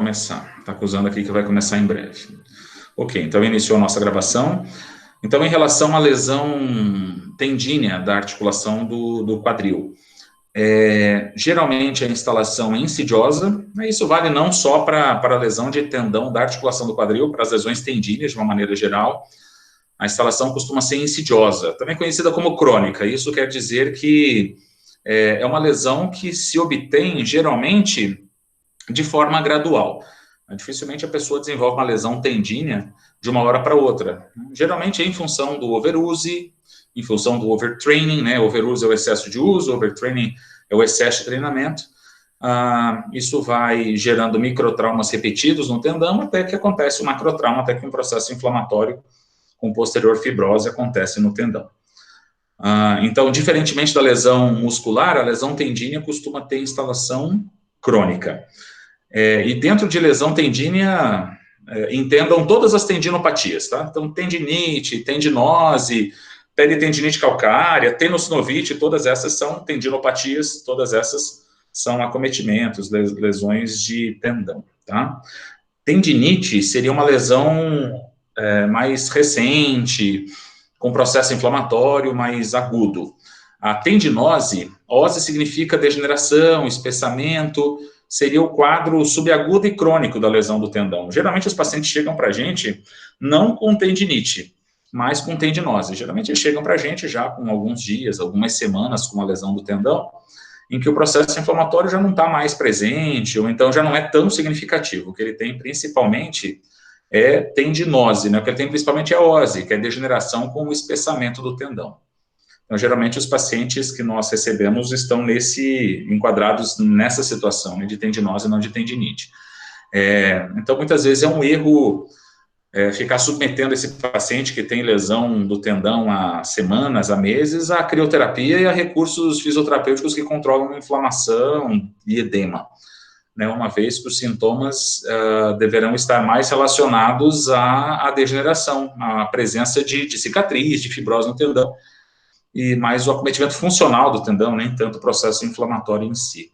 começar. Está acusando aqui que vai começar em breve. Ok, então iniciou a nossa gravação. Então, em relação à lesão tendínea da articulação do quadril, geralmente a instalação é insidiosa, isso vale não só para a lesão de tendão da articulação do quadril, para as lesões tendíneas de uma maneira geral, a instalação costuma ser insidiosa, também conhecida como crônica. Isso quer dizer que é uma lesão que se obtém geralmente de forma gradual. Dificilmente a pessoa desenvolve uma lesão tendínea de uma hora para outra. Geralmente é em função do overuse, em função do overtraining, né? Overuse é o excesso de uso, overtraining é o excesso de treinamento. Isso vai gerando microtraumas repetidos no tendão, até que acontece o macrotrauma, até que um processo inflamatório com posterior fibrose acontece no tendão. Então, diferentemente da lesão muscular, a lesão tendínea costuma ter instalação crônica. E dentro de lesão tendínea, entendam todas as tendinopatias, tá? Então, tendinite, tendinose, peritendinite calcária, tenossinovite, todas essas são tendinopatias, todas essas são acometimentos, lesões de tendão, tá? Tendinite seria uma lesão mais recente, com processo inflamatório mais agudo. A tendinose, ose significa degeneração, espessamento, seria o quadro subagudo e crônico da lesão do tendão. Geralmente os pacientes chegam para a gente não com tendinite, mas com tendinose. Geralmente eles chegam para a gente já com alguns dias, algumas semanas com a lesão do tendão, em que o processo inflamatório já não está mais presente, ou então já não é tão significativo. O que ele tem principalmente é tendinose, né? O que ele tem principalmente é ose, que é degeneração com o espessamento do tendão. Então, geralmente, os pacientes que nós recebemos estão enquadrados nessa situação, né, de tendinose e não de tendinite. Então, muitas vezes é um erro ficar submetendo esse paciente que tem lesão do tendão há semanas, há meses, à crioterapia e a recursos fisioterapêuticos que controlam inflamação e edema, né, uma vez que os sintomas deverão estar mais relacionados à degeneração, à presença de cicatriz, de fibrose no tendão, e mais o acometimento funcional do tendão, nem tanto o processo inflamatório em si.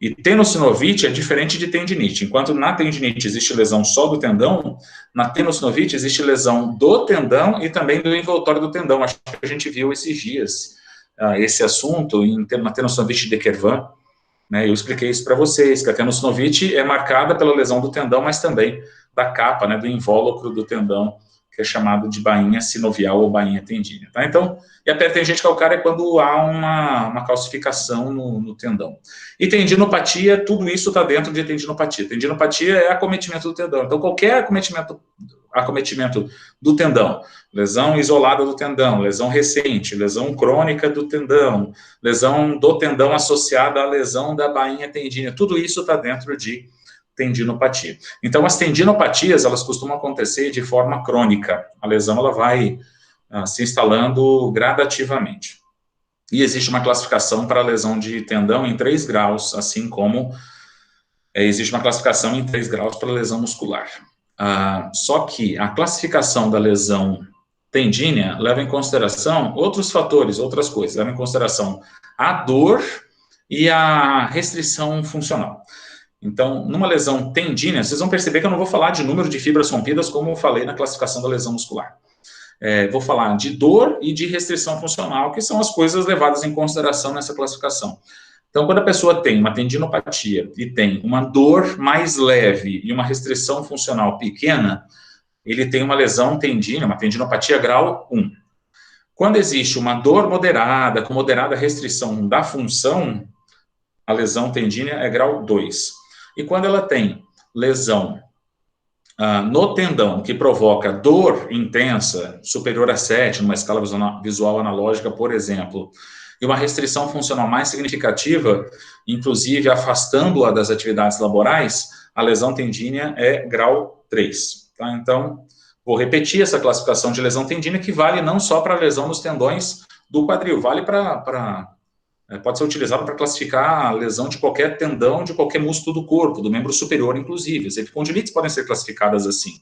E tenossinovite é diferente de tendinite. Enquanto na tendinite existe lesão só do tendão, na tenossinovite existe lesão do tendão e também do envoltório do tendão. Acho que a gente viu esses dias esse assunto na tenossinovite de Kervan, né? Eu expliquei isso para vocês, que a tenossinovite é marcada pela lesão do tendão, mas também da capa, né, do invólucro do tendão, que é chamado de bainha sinovial ou bainha tendínea, tá? Então, e a peritendinite calcária é quando há uma calcificação no tendão. E tendinopatia, tudo isso está dentro de tendinopatia. Tendinopatia é acometimento do tendão. Então, qualquer acometimento do tendão, lesão isolada do tendão, lesão recente, lesão crônica do tendão, lesão do tendão associada à lesão da bainha tendínea, tudo isso está dentro de tendinopatia. Então, as tendinopatias, elas costumam acontecer de forma crônica. A lesão, ela vai se instalando gradativamente. E existe uma classificação para a lesão de tendão em 3 graus, assim como existe uma classificação em 3 graus para a lesão muscular. Só que a classificação da lesão tendínea leva em consideração outros fatores, outras coisas. Leva em consideração a dor e a restrição funcional. Então, numa lesão tendínea, vocês vão perceber que eu não vou falar de número de fibras rompidas, como eu falei na classificação da lesão muscular. Vou falar de dor e de restrição funcional, que são as coisas levadas em consideração nessa classificação. Então, quando a pessoa tem uma tendinopatia e tem uma dor mais leve e uma restrição funcional pequena, ele tem uma lesão tendínea, uma tendinopatia grau 1. Quando existe uma dor moderada, com moderada restrição da função, a lesão tendínea é grau 2. E quando ela tem lesão no tendão, que provoca dor intensa, superior a 7, numa escala visual analógica, por exemplo, e uma restrição funcional mais significativa, inclusive afastando-a das atividades laborais, a lesão tendínea é grau 3. Tá? Então, vou repetir essa classificação de lesão tendínea, que vale não só para a lesão nos tendões do quadril, vale pode ser utilizado para classificar a lesão de qualquer tendão, de qualquer músculo do corpo, do membro superior, inclusive. As epicondilites podem ser classificadas assim.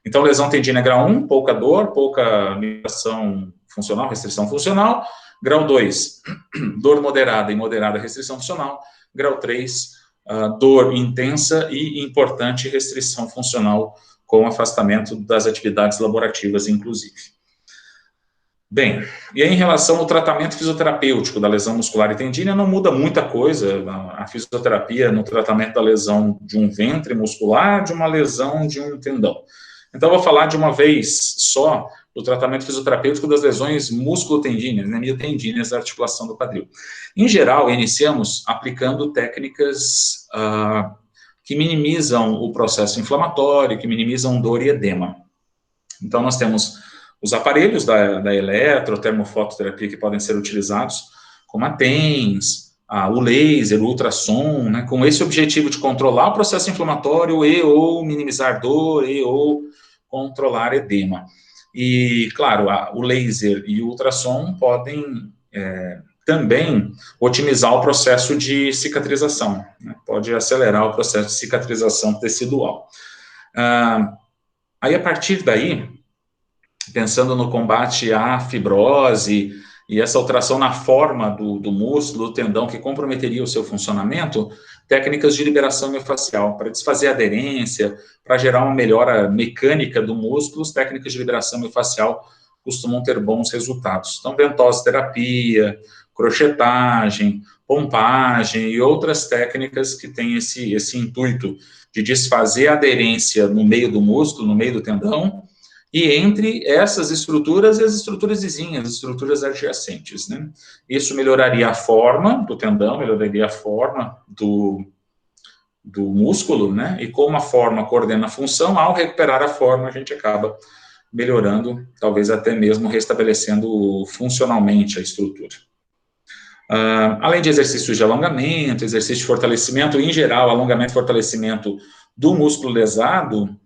Então, lesão tendínea grau 1, pouca dor, pouca limitação funcional, restrição funcional. Grau 2, dor moderada e moderada restrição funcional. Grau 3, dor intensa e importante restrição funcional com afastamento das atividades laborativas, inclusive. Bem, e aí em relação ao tratamento fisioterapêutico da lesão muscular e tendínea, não muda muita coisa. A fisioterapia no tratamento da lesão de um ventre muscular, de uma lesão de um tendão. Então, eu vou falar de uma vez só do tratamento fisioterapêutico das lesões músculo-tendíneas, né, miotendíneas da articulação do quadril. Em geral, iniciamos aplicando técnicas que minimizam o processo inflamatório, que minimizam dor e edema. Então, nós temos os aparelhos da eletrotermofototerapia que podem ser utilizados, como a TENS, o laser, o ultrassom, né, com esse objetivo de controlar o processo inflamatório e ou minimizar dor e ou controlar edema. E, claro, o laser e o ultrassom podem também otimizar o processo de cicatrização, né, pode acelerar o processo de cicatrização tecidual. Aí, a partir daí, pensando no combate à fibrose e essa alteração na forma do músculo, do tendão, que comprometeria o seu funcionamento, técnicas de liberação miofascial, para desfazer a aderência, para gerar uma melhora mecânica do músculo, as técnicas de liberação miofascial costumam ter bons resultados. Então, ventosoterapia, crochetagem, pompagem e outras técnicas que têm esse intuito de desfazer a aderência no meio do músculo, no meio do tendão, e entre essas estruturas e as estruturas vizinhas, as estruturas adjacentes, né? Isso melhoraria a forma do tendão, melhoraria a forma do músculo, né? E como a forma coordena a função, ao recuperar a forma, a gente acaba melhorando, talvez até mesmo restabelecendo funcionalmente a estrutura. Além de exercícios de alongamento, exercício de fortalecimento, em geral, alongamento e fortalecimento do músculo lesado,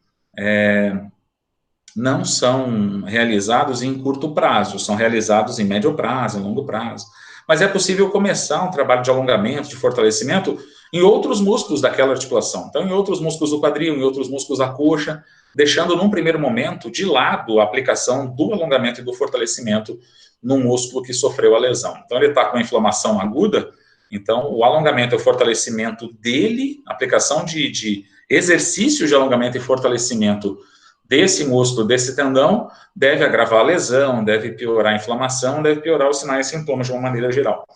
não são realizados em curto prazo, são realizados em médio prazo, em longo prazo. Mas é possível começar um trabalho de alongamento, de fortalecimento, em outros músculos daquela articulação. Então, em outros músculos do quadril, em outros músculos da coxa, deixando, num primeiro momento, de lado a aplicação do alongamento e do fortalecimento no músculo que sofreu a lesão. Então, ele está com inflamação aguda, então, o alongamento e o fortalecimento dele, aplicação de exercícios de alongamento e fortalecimento desse músculo, desse tendão, deve agravar a lesão, deve piorar a inflamação, deve piorar os sinais e sintomas de uma maneira geral.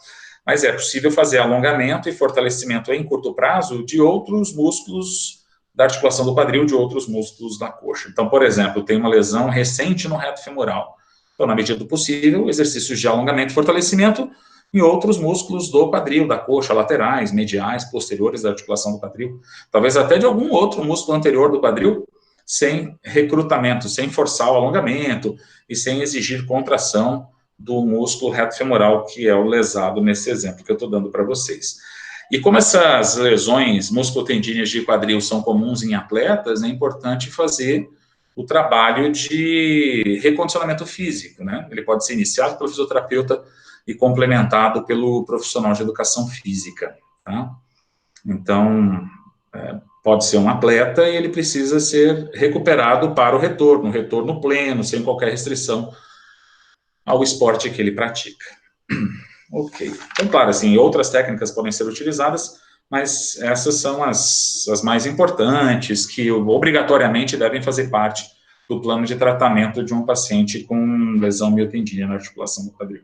Mas é possível fazer alongamento e fortalecimento em curto prazo de outros músculos da articulação do quadril, de outros músculos da coxa. Então, por exemplo, tem uma lesão recente no reto femoral. Então, na medida do possível, exercícios de alongamento e fortalecimento em outros músculos do quadril, da coxa, laterais, mediais, posteriores da articulação do quadril. Talvez até de algum outro músculo anterior do quadril, sem recrutamento, sem forçar o alongamento e sem exigir contração do músculo reto femoral, que é o lesado nesse exemplo que eu estou dando para vocês. E como essas lesões musculotendíneas de quadril são comuns em atletas, é importante fazer o trabalho de recondicionamento físico, né? Ele pode ser iniciado pelo fisioterapeuta e complementado pelo profissional de educação física, tá? Então, pode ser um atleta e ele precisa ser recuperado para o retorno pleno, sem qualquer restrição ao esporte que ele pratica. Ok. Então, claro, assim, outras técnicas podem ser utilizadas, mas essas são as mais importantes, que obrigatoriamente devem fazer parte do plano de tratamento de um paciente com lesão miotendínea na articulação do quadril.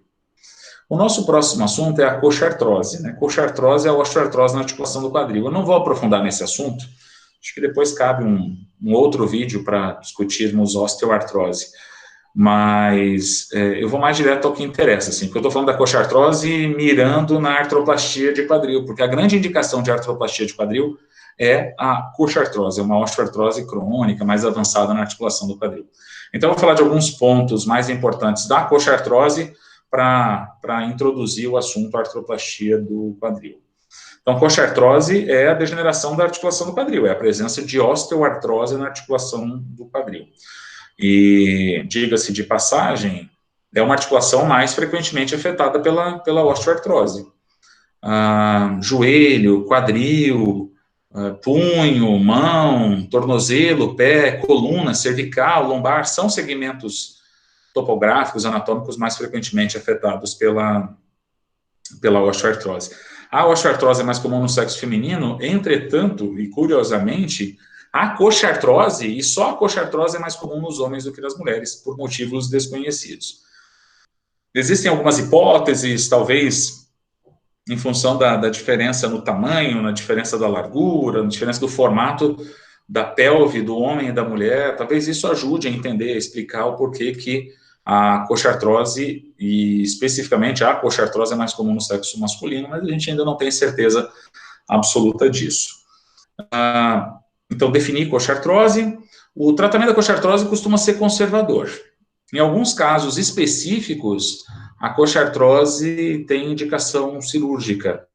O nosso próximo assunto é a coxartrose, né? Coxartrose é a osteoartrose na articulação do quadril. Eu não vou aprofundar nesse assunto, acho que depois cabe um outro vídeo para discutirmos osteoartrose, mas eu vou mais direto ao que interessa, assim, porque eu estou falando da coxartrose mirando na artroplastia de quadril, porque a grande indicação de artroplastia de quadril é a coxartrose, é uma osteoartrose crônica, mais avançada na articulação do quadril. Então, eu vou falar de alguns pontos mais importantes da coxartrose para introduzir o assunto artroplastia do quadril. Então, coxartrose é a degeneração da articulação do quadril, é a presença de osteoartrose na articulação do quadril. E, diga-se de passagem, é uma articulação mais frequentemente afetada pela osteoartrose. Joelho, quadril, punho, mão, tornozelo, pé, coluna, cervical, lombar, são segmentos topográficos, anatômicos mais frequentemente afetados pela osteoartrose. A osteoartrose é mais comum no sexo feminino, entretanto, e curiosamente, a coxartrose, e só a coxartrose é mais comum nos homens do que nas mulheres, por motivos desconhecidos. Existem algumas hipóteses, talvez em função da diferença no tamanho, na diferença da largura, na diferença do formato da pelve do homem e da mulher, talvez isso ajude a entender, a explicar o porquê que a coxartrose, e especificamente a coxartrose é mais comum no sexo masculino, mas a gente ainda não tem certeza absoluta disso. Então, definir coxartrose. O tratamento da coxartrose costuma ser conservador. Em alguns casos específicos, a coxartrose tem indicação cirúrgica.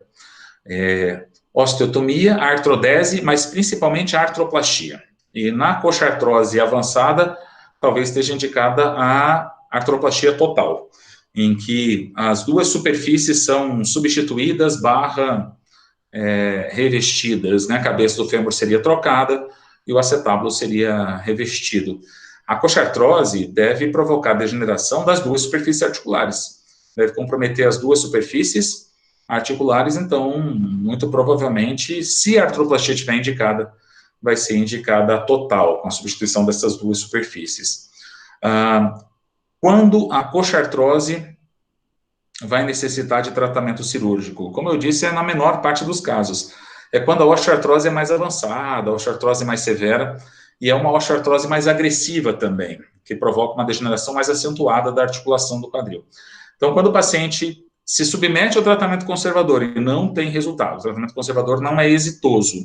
Osteotomia, artrodese, mas principalmente a artroplastia. E na coxartrose avançada, talvez esteja indicada a artroplastia total, em que as duas superfícies são substituídas revestidas, né? A cabeça do fêmur seria trocada e o acetábulo seria revestido. A coxartrose deve provocar degeneração das duas superfícies articulares, deve comprometer as duas superfícies articulares, então, muito provavelmente, se a artroplastia estiver indicada, vai ser indicada a total, com a substituição dessas duas superfícies. Quando a coxartrose vai necessitar de tratamento cirúrgico? Como eu disse, é na menor parte dos casos. É quando a osteoartrose é mais avançada, a osteoartrose mais severa, e é uma osteoartrose mais agressiva também, que provoca uma degeneração mais acentuada da articulação do quadril. Então, quando o paciente se submete ao tratamento conservador e não tem resultado, o tratamento conservador não é exitoso.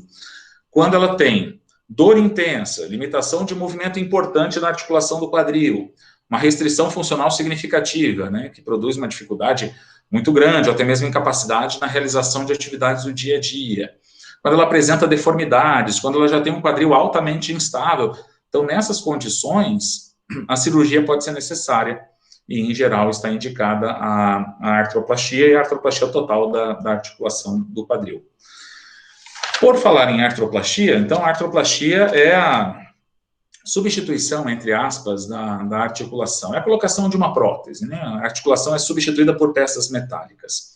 Quando ela tem dor intensa, limitação de movimento importante na articulação do quadril, uma restrição funcional significativa, né, que produz uma dificuldade muito grande, ou até mesmo incapacidade na realização de atividades do dia a dia. Quando ela apresenta deformidades, quando ela já tem um quadril altamente instável. Então, nessas condições, a cirurgia pode ser necessária e, em geral, está indicada a artroplastia e a artroplastia total da articulação do quadril. Por falar em artroplastia, então, a artroplastia é a substituição, entre aspas, da articulação. É a colocação de uma prótese, né? A articulação é substituída por peças metálicas.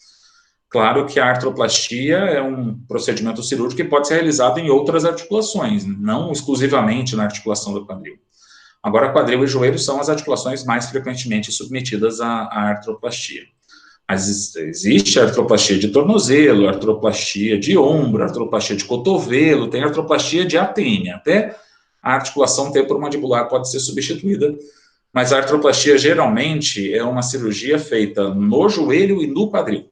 Claro que a artroplastia é um procedimento cirúrgico que pode ser realizado em outras articulações, não exclusivamente na articulação do quadril. Agora, quadril e joelho são as articulações mais frequentemente submetidas à artroplastia. Mas existe a artroplastia de tornozelo, artroplastia de ombro, artroplastia de cotovelo, tem artroplastia de atênia, até a articulação temporomandibular pode ser substituída, mas a artroplastia geralmente é uma cirurgia feita no joelho e no quadril.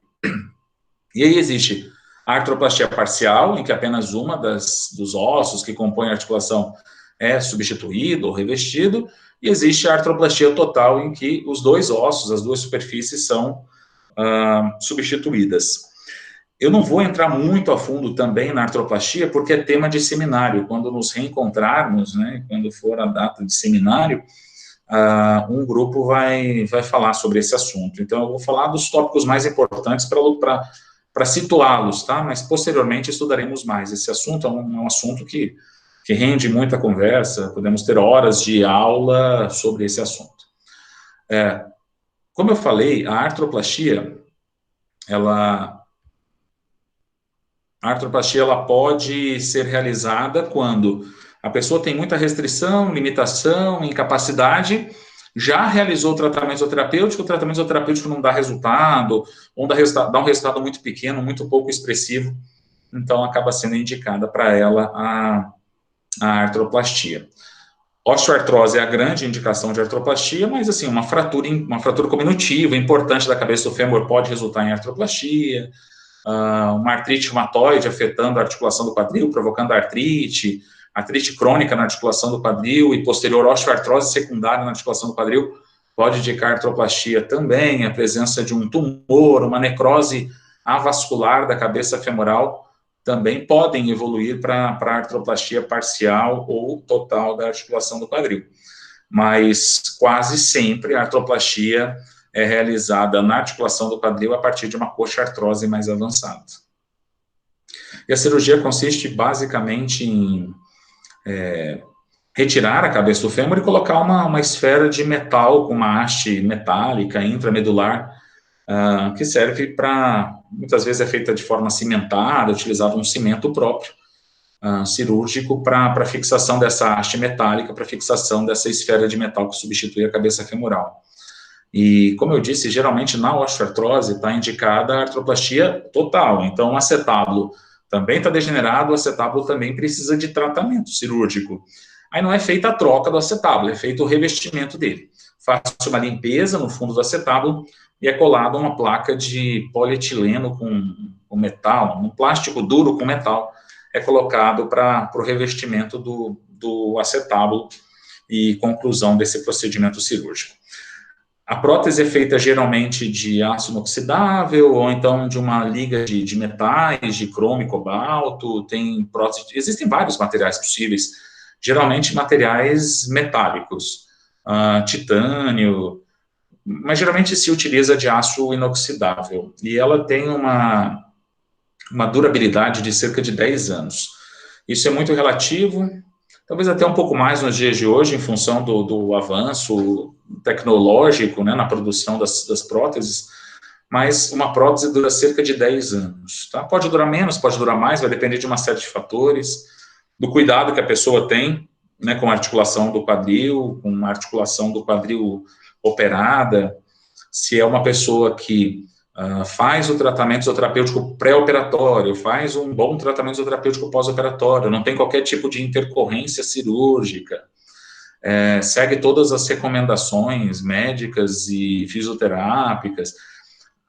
E aí existe a artroplastia parcial, em que apenas uma dos ossos que compõem a articulação é substituído ou revestido, e existe a artroplastia total, em que os dois ossos, as duas superfícies são substituídas. Eu não vou entrar muito a fundo também na artroplastia, porque é tema de seminário. Quando nos reencontrarmos, né, quando for a data de seminário, um grupo vai falar sobre esse assunto. Então, eu vou falar dos tópicos mais importantes para situá-los, tá? Mas, posteriormente, estudaremos mais. Esse assunto é um assunto que rende muita conversa, podemos ter horas de aula sobre esse assunto. Como eu falei, a artroplastia, ela pode ser realizada quando a pessoa tem muita restrição, limitação, incapacidade, já realizou o tratamento terapêutico não dá resultado, ou dá um resultado muito pequeno, muito pouco expressivo, então acaba sendo indicada para ela a artroplastia. Osteoartrose é a grande indicação de artroplastia, mas assim, uma fratura cominutiva importante da cabeça do fêmur pode resultar em artroplastia, uma artrite reumatoide afetando a articulação do quadril, provocando artrite crônica na articulação do quadril e posterior osteoartrose secundária na articulação do quadril pode indicar artroplastia também, a presença de um tumor, uma necrose avascular da cabeça femoral também podem evoluir para artroplastia parcial ou total da articulação do quadril. Mas quase sempre a artroplastia é realizada na articulação do quadril a partir de uma coxartrose mais avançada. E a cirurgia consiste basicamente em retirar a cabeça do fêmur e colocar uma esfera de metal com uma haste metálica intramedular que serve para, muitas vezes é feita de forma cimentada, utilizado um cimento próprio, cirúrgico, para fixação dessa haste metálica, para fixação dessa esfera de metal que substitui a cabeça femoral. E, como eu disse, geralmente na osteoartrose está indicada a artroplastia total. Então, o acetábulo também está degenerado, o acetábulo também precisa de tratamento cirúrgico. Aí não é feita a troca do acetábulo, é feito o revestimento dele. Faz-se uma limpeza no fundo do acetábulo e é colada uma placa de polietileno com metal, um plástico duro com metal, é colocado para o revestimento do acetábulo e conclusão desse procedimento cirúrgico. A prótese é feita geralmente de aço inoxidável, ou então de uma liga de metais, de cromo e cobalto, tem prótese, existem vários materiais possíveis, geralmente materiais metálicos, titânio, mas geralmente se utiliza de aço inoxidável, e ela tem uma durabilidade de cerca de 10 anos. Isso é muito relativo, talvez até um pouco mais nos dias de hoje, em função do avanço tecnológico, né, na produção das próteses, mas uma prótese dura cerca de 10 anos. Tá? Pode durar menos, pode durar mais, vai depender de uma série de fatores, do cuidado que a pessoa tem, né, com a articulação do quadril, com a articulação do quadril operada, se é uma pessoa que faz o tratamento isoterapêutico pré-operatório, faz um bom tratamento isoterapêutico pós-operatório, não tem qualquer tipo de intercorrência cirúrgica, segue todas as recomendações médicas e fisioterápicas,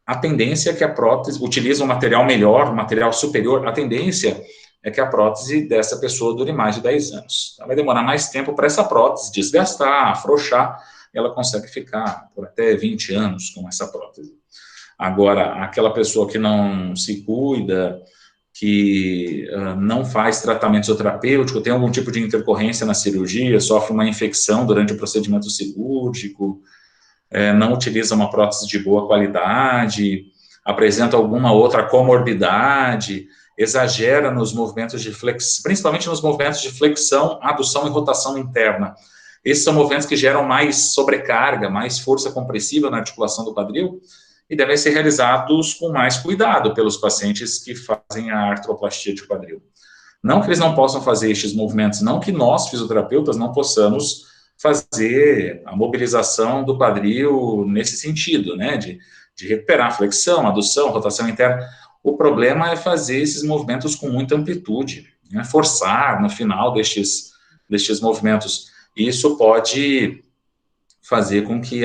a tendência é que a prótese utilize um material melhor, um material superior, a tendência é que a prótese dessa pessoa dure mais de 10 anos. Ela vai demorar mais tempo para essa prótese desgastar, afrouxar, e ela consegue ficar por até 20 anos com essa prótese. Agora, aquela pessoa que não se cuida, que não faz tratamento isoterapêutico, tem algum tipo de intercorrência na cirurgia, sofre uma infecção durante o procedimento cirúrgico, não utiliza uma prótese de boa qualidade, apresenta alguma outra comorbidade, exagera nos movimentos de flexão, principalmente nos movimentos de flexão, adução e rotação interna. Esses são movimentos que geram mais sobrecarga, mais força compressiva na articulação do quadril, e devem ser realizados com mais cuidado pelos pacientes que fazem a artroplastia de quadril. Não que eles não possam fazer estes movimentos, não que nós, fisioterapeutas, não possamos fazer a mobilização do quadril nesse sentido, né, de recuperar a flexão, adução, rotação interna. O problema é fazer esses movimentos com muita amplitude, né, forçar no final destes movimentos. Isso pode fazer com que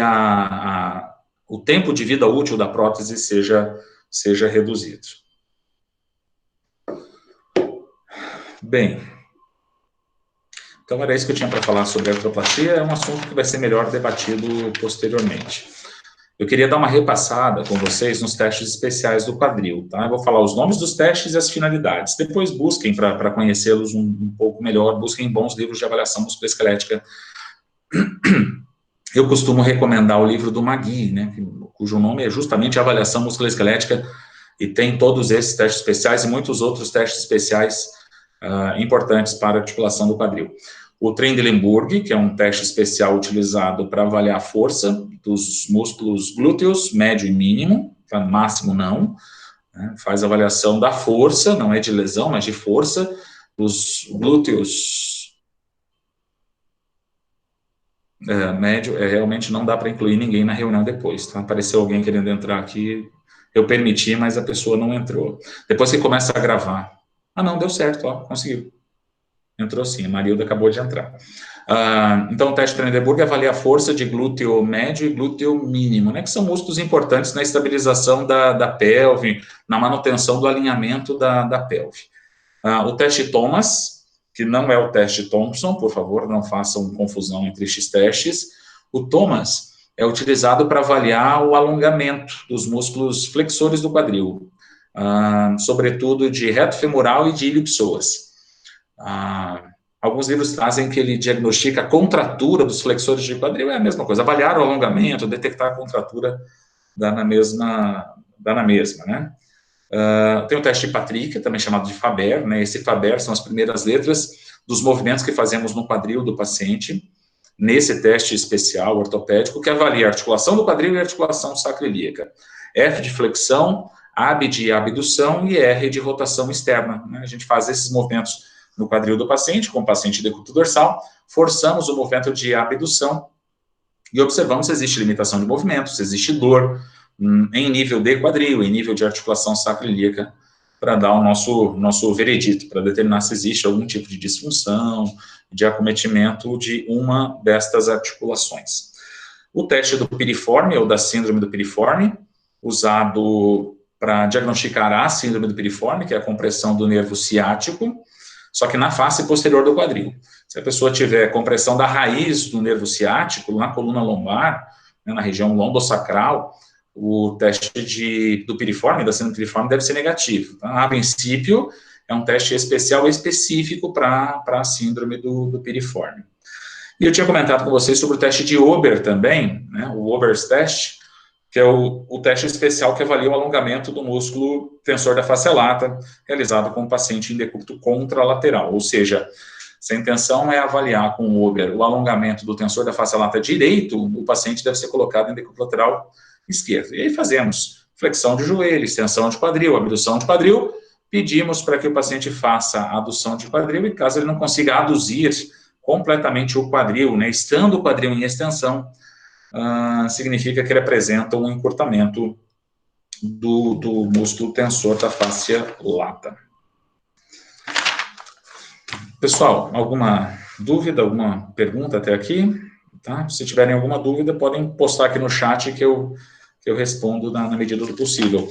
o tempo de vida útil da prótese seja reduzido. Bem, então era isso que eu tinha para falar sobre a artroplastia, é um assunto que vai ser melhor debatido posteriormente. Eu queria dar uma repassada com vocês nos testes especiais do quadril, tá? Eu vou falar os nomes dos testes e as finalidades. Depois busquem, para conhecê-los um pouco melhor, busquem bons livros de avaliação musculoesquelética. Eu costumo recomendar o livro do Magui, né, cujo nome é justamente Avaliação Musculoesquelética, e tem todos esses testes especiais e muitos outros testes especiais importantes para a articulação do quadril. O Trendelenburg, que é um teste especial utilizado para avaliar a força dos músculos glúteos, médio e mínimo, tá? Máximo não, né? Faz avaliação da força, não é de lesão, mas de força, dos glúteos médio, realmente não dá para incluir ninguém na reunião depois, tá? Apareceu alguém querendo entrar aqui, eu permiti, mas a pessoa não entrou. Depois que começa a gravar, não, deu certo, ó, conseguiu. Entrou sim, a Marilda acabou de entrar. Então, o teste de Trendelenburg avalia a força de glúteo médio e glúteo mínimo, né, que são músculos importantes na estabilização da pelve, na manutenção do alinhamento da pelve. O teste Thomas, que não é o teste Thompson, por favor, não façam confusão entre estes testes. O Thomas é utilizado para avaliar o alongamento dos músculos flexores do quadril, sobretudo de reto femoral e de ilho-psoas. Alguns livros trazem que ele diagnostica a contratura dos flexores de quadril, é a mesma coisa, avaliar o alongamento, detectar a contratura, dá na mesma, né? Tem o teste de Patrick, também chamado de Faber, né? Esse Faber são as primeiras letras dos movimentos que fazemos no quadril do paciente, nesse teste especial ortopédico, que avalia a articulação do quadril e a articulação sacroiliaca. F de flexão, AB de abdução e R de rotação externa. A gente faz esses movimentos no quadril do paciente, com o paciente de decúbito dorsal, forçamos o movimento de abdução e observamos se existe limitação de movimento, se existe dor em nível de quadril, em nível de articulação sacroiliaca, para dar o nosso veredito, para determinar se existe algum tipo de disfunção, de acometimento de uma destas articulações. O teste do piriforme, ou da síndrome do piriforme, usado para diagnosticar a síndrome do piriforme, que é a compressão do nervo ciático, só que na face posterior do quadril. Se a pessoa tiver compressão da raiz do nervo ciático, na coluna lombar, né, na região lombosacral, o teste do piriforme, da síndrome do piriforme, deve ser negativo. Então, a princípio, é um teste especial específico para a síndrome do piriforme. E eu tinha comentado com vocês sobre o teste de Ober também, né, o Ober's test, que é o teste especial que avalia o alongamento do músculo tensor da face lata, realizado com o paciente em decúbito contralateral, ou seja, se a intenção é avaliar com o Ober o alongamento do tensor da face lata direito, o paciente deve ser colocado em decúbito lateral esquerdo. E aí fazemos flexão de joelho, extensão de quadril, abdução de quadril, pedimos para que o paciente faça a adução de quadril e caso ele não consiga aduzir completamente o quadril, né, estando o quadril em extensão, significa que ele apresenta um encurtamento do músculo tensor da face lata. Pessoal, alguma dúvida, alguma pergunta até aqui? Tá? Se tiverem alguma dúvida, podem postar aqui no chat que eu respondo na medida do possível.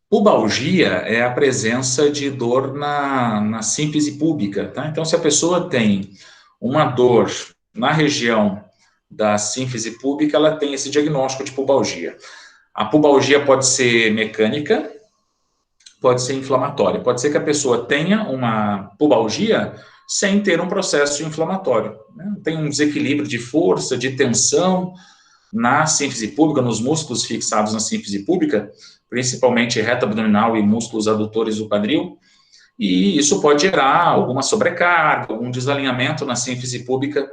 Pubalgia é a presença de dor na símfise púbica, tá? Então, se a pessoa tem uma dor na região da símfise púbica, ela tem esse diagnóstico de pubalgia. A pubalgia pode ser mecânica, pode ser inflamatória. Pode ser que a pessoa tenha uma pubalgia sem ter um processo inflamatório, né? Tem um desequilíbrio de força, de tensão na símfise púbica, nos músculos fixados na símfise púbica, principalmente reta abdominal e músculos adutores do quadril, e isso pode gerar alguma sobrecarga, algum desalinhamento na símfise púbica,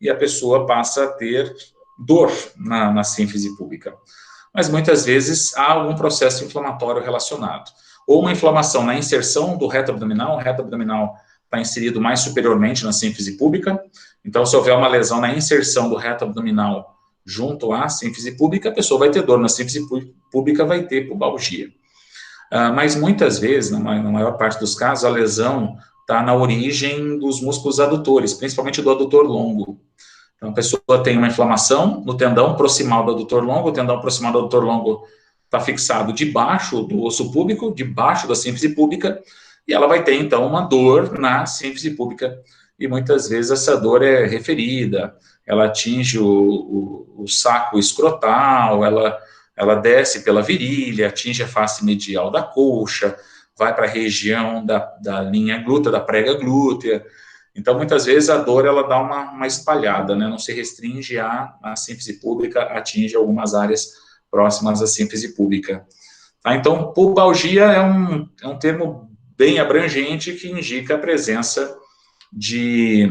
e a pessoa passa a ter dor na símfise púbica. Mas muitas vezes há algum processo inflamatório relacionado. Ou uma inflamação na inserção do reto abdominal, o reto abdominal está inserido mais superiormente na símfise púbica, então se houver uma lesão na inserção do reto abdominal junto à símfise púbica, a pessoa vai ter dor na símfise púbica, vai ter pubalgia. Mas muitas vezes, na maior parte dos casos, a lesão está na origem dos músculos adutores, principalmente do adutor longo. Então, a pessoa tem uma inflamação no tendão proximal do adutor longo, o tendão proximal do adutor longo está fixado debaixo do osso púbico, debaixo da símfise púbica, e ela vai ter, então, uma dor na símfise púbica, e muitas vezes essa dor é referida, ela atinge o saco escrotal, ela desce pela virilha, atinge a face medial da coxa, vai para a região da linha glútea, da prega glútea. Então, muitas vezes, a dor ela dá uma espalhada, né? Não se restringe à símfise púbica, atinge algumas áreas próximas à símfise púbica. Tá? Então, pubalgia é um termo bem abrangente que indica a presença de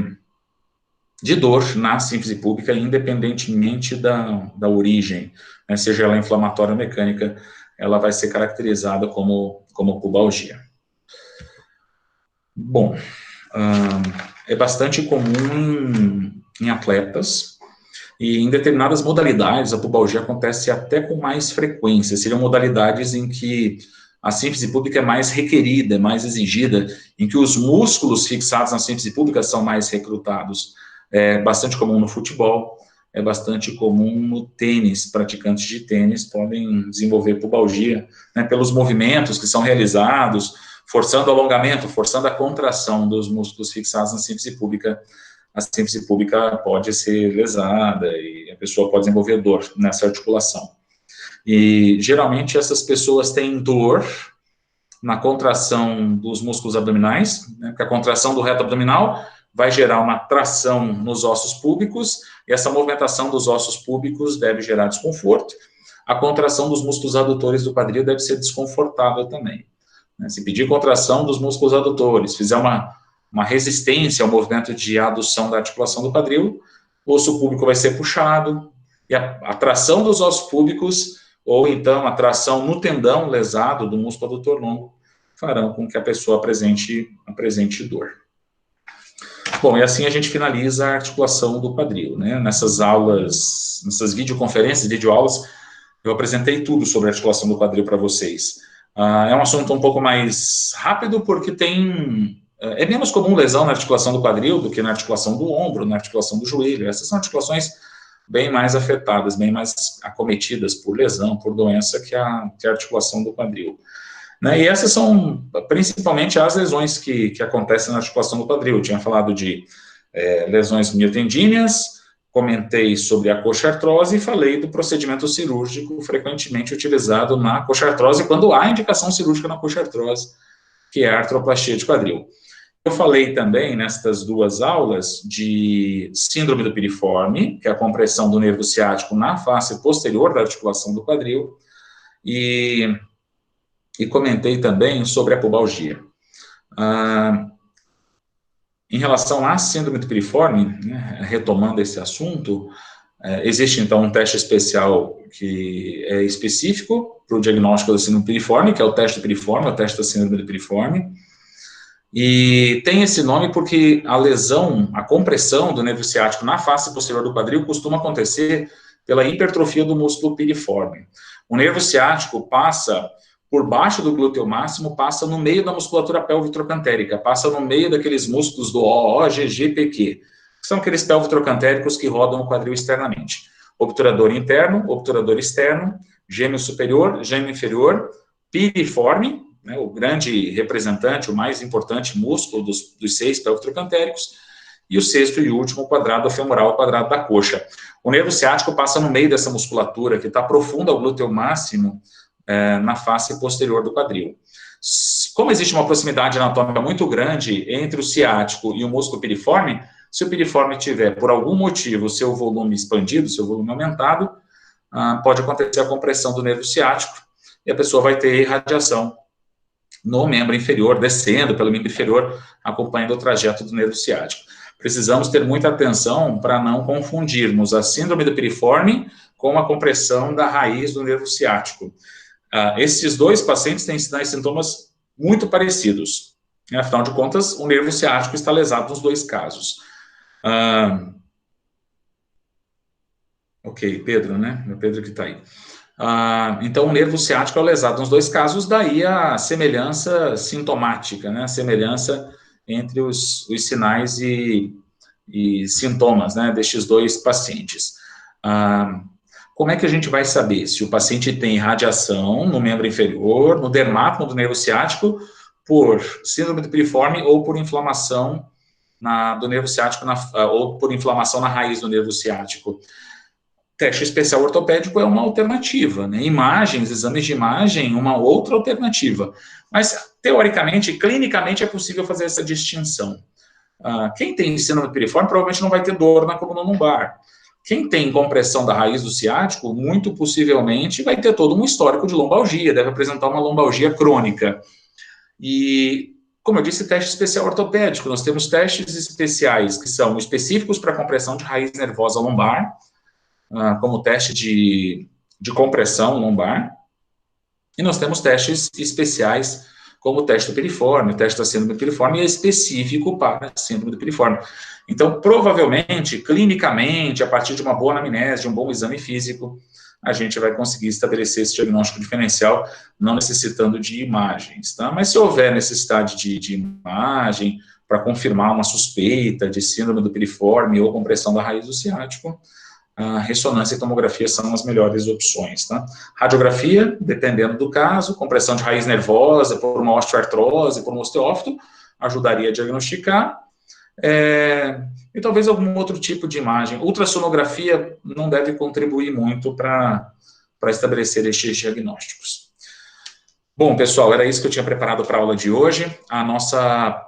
dor na símfise púbica, independentemente da origem, né? Seja ela inflamatória ou mecânica, ela vai ser caracterizada como pubalgia. Bom, é bastante comum em atletas, e em determinadas modalidades a pubalgia acontece até com mais frequência, seriam modalidades em que a símfise púbica é mais requerida, é mais exigida, em que os músculos fixados na símfise púbica são mais recrutados. É bastante comum no futebol, é bastante comum no tênis, praticantes de tênis podem desenvolver pubalgia, né, pelos movimentos que são realizados, forçando o alongamento, forçando a contração dos músculos fixados na símfise púbica. A símfise púbica pode ser lesada e a pessoa pode desenvolver dor nessa articulação. E, geralmente, essas pessoas têm dor na contração dos músculos abdominais, né, porque a contração do reto abdominal vai gerar uma tração nos ossos púbicos, e essa movimentação dos ossos púbicos deve gerar desconforto. A contração dos músculos adutores do quadril deve ser desconfortável também. Se pedir contração dos músculos adutores, fizer uma resistência ao movimento de adução da articulação do quadril, o osso púbico vai ser puxado, e a tração dos ossos púbicos, ou então a tração no tendão lesado do músculo adutor longo, farão com que a pessoa apresente dor. Bom, e assim a gente finaliza a articulação do quadril, né? Nessas aulas, nessas videoconferências, videoaulas, eu apresentei tudo sobre a articulação do quadril para vocês. É um assunto um pouco mais rápido, porque é menos comum lesão na articulação do quadril do que na articulação do ombro, na articulação do joelho. Essas são articulações bem mais afetadas, bem mais acometidas por lesão, por doença, que a articulação do quadril. Né? E essas são principalmente as lesões que acontecem na articulação do quadril. Eu tinha falado de lesões miotendíneas, comentei sobre a coxartrose e falei do procedimento cirúrgico frequentemente utilizado na coxartrose, quando há indicação cirúrgica na coxartrose, que é a artroplastia de quadril. Eu falei também, nestas duas aulas, de síndrome do piriforme, que é a compressão do nervo ciático na face posterior da articulação do quadril, e comentei também sobre a pubalgia. Em relação à síndrome do piriforme, né, retomando esse assunto, existe então um teste especial que é específico para o diagnóstico da síndrome do piriforme, que é o teste do piriforme, o teste da síndrome do piriforme, e tem esse nome porque a lesão, a compressão do nervo ciático na face posterior do quadril costuma acontecer pela hipertrofia do músculo piriforme. O nervo ciático passa por baixo do glúteo máximo, passa no meio da musculatura pélvico-trocantérica, passa no meio daqueles músculos do OO, GG, PQ, que são aqueles pélvico-trocantéricos que rodam o quadril externamente. Obturador interno, obturador externo, gêmeo superior, gêmeo inferior, piriforme, né, o grande representante, o mais importante músculo dos 6 pélvico-trocantéricos, e o sexto e último quadrado femoral, o quadrado da coxa. O nervo ciático passa no meio dessa musculatura, que está profunda ao glúteo máximo, na face posterior do quadril. Como existe uma proximidade anatômica muito grande entre o ciático e o músculo piriforme, se o piriforme tiver, por algum motivo, seu volume expandido, seu volume aumentado, pode acontecer a compressão do nervo ciático e a pessoa vai ter irradiação no membro inferior, descendo pelo membro inferior, acompanhando o trajeto do nervo ciático. Precisamos ter muita atenção para não confundirmos a síndrome do piriforme com a compressão da raiz do nervo ciático. Esses dois pacientes têm sinais e sintomas muito parecidos. Afinal de contas, o nervo ciático está lesado nos dois casos. Ok, Pedro, né? É o Pedro que está aí. Então, o nervo ciático é lesado nos dois casos, daí a semelhança sintomática, né? A semelhança entre os sinais e sintomas, né, destes dois pacientes. Como é que a gente vai saber se o paciente tem radiação no membro inferior, no dermátome do nervo ciático, por síndrome do piriforme ou por inflamação do nervo ciático, ou por inflamação na raiz do nervo ciático? Teste especial ortopédico é uma alternativa, né? Imagens, exames de imagem, uma outra alternativa. Mas, teoricamente, clinicamente, é possível fazer essa distinção. Quem tem síndrome do piriforme provavelmente não vai ter dor na coluna lombar. Quem tem compressão da raiz do ciático, muito possivelmente vai ter todo um histórico de lombalgia, deve apresentar uma lombalgia crônica. E, como eu disse, teste especial ortopédico. Nós temos testes especiais que são específicos para compressão de raiz nervosa lombar, como teste de compressão lombar. E nós temos testes especiais, como o teste do piriforme, o teste da síndrome do piriforme, é específico para a síndrome do piriforme. Então, provavelmente, clinicamente, a partir de uma boa anamnese, de um bom exame físico, a gente vai conseguir estabelecer esse diagnóstico diferencial, não necessitando de imagens, tá? Mas se houver necessidade de imagem, para confirmar uma suspeita de síndrome do piriforme ou compressão da raiz do ciático, a ressonância e tomografia são as melhores opções, tá? Radiografia, dependendo do caso, compressão de raiz nervosa por uma osteoartrose, por um osteófito, ajudaria a diagnosticar, e talvez algum outro tipo de imagem. Ultrassonografia não deve contribuir muito para estabelecer estes diagnósticos. Bom, pessoal, era isso que eu tinha preparado para a aula de hoje. A nossa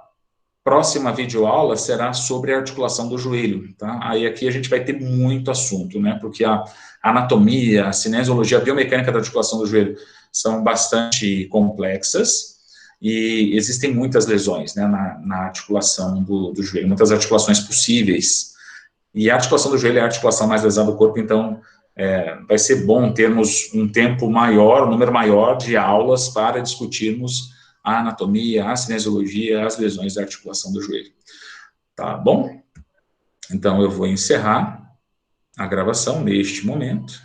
próxima videoaula será sobre a articulação do joelho, tá? Aí aqui a gente vai ter muito assunto, né? Porque a anatomia, a cinesiologia, a biomecânica da articulação do joelho são bastante complexas e existem muitas lesões, né, na articulação do joelho, muitas articulações possíveis. E a articulação do joelho é a articulação mais lesada do corpo, então vai ser bom termos um tempo maior, um número maior de aulas para discutirmos a anatomia, a cinesiologia, as lesões da articulação do joelho. Tá bom? Então, eu vou encerrar a gravação neste momento.